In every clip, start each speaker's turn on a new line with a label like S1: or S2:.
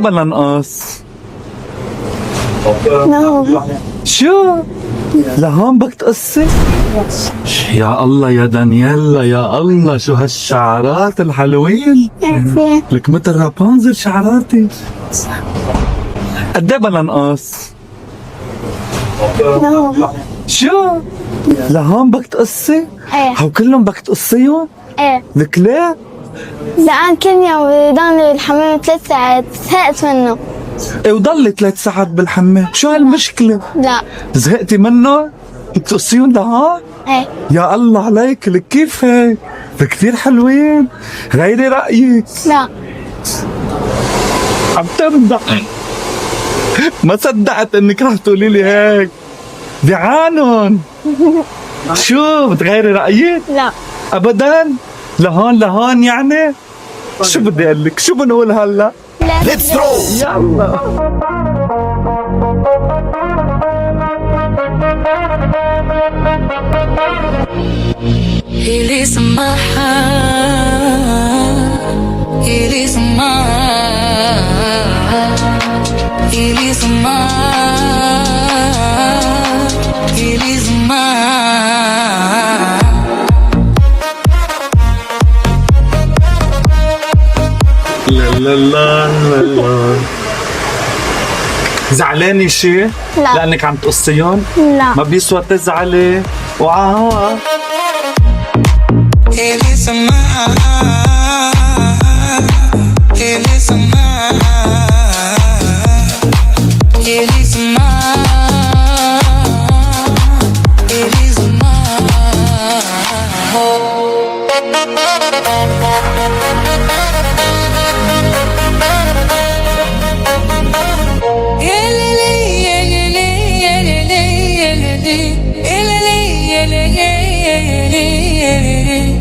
S1: بدنا نقص؟
S2: نعم.
S1: شو؟ لهون بدك تقصي؟ يا الله يا دانييلا يا الله، شو هالشعرات الحلوين. لك مثل رابنزل شعراتي. قد ايه بدنا نقص؟
S2: نعم.
S1: شو؟ لهون بدك تقصي؟
S2: ايه.
S1: هو كلهم بدك تقصيهم؟
S2: ايه.
S1: لك ليه؟
S2: زعان كل يوم بضل بالحمام 3 ساعات، زهقت منه.
S1: ايه وضلي 3 ساعات بالحمام، شو هالمشكلة؟
S2: لا.
S1: زهقتي منه؟ بدك تقصيهم لهون؟
S2: ايه.
S1: يا الله عليك، لك كيف هيك؟ كثير حلوين، غيري رأيك.
S2: لا.
S1: عم تمدح. ما صدقت انك رح تقولي لي هيك. دعانن. شو بتغيري رأيك؟
S2: لا.
S1: ابدا. لهون يعني. شو بدي اقول لك؟ شو بنقول هلا؟
S2: Let's
S1: يلا.
S3: It is my heart. It is my heart. It is my heart. It is my
S1: لا لا لا لا. زعلانة شي؟
S2: لا.
S1: لأنك عم تقصيهم؟
S2: لا.
S1: ما بيسوى تزعلي. وعا.
S3: It is my heart. It is my heart. It is my heart. It is my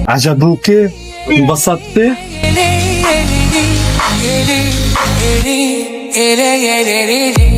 S1: عجبوكي؟ انبسطتي؟
S3: heart.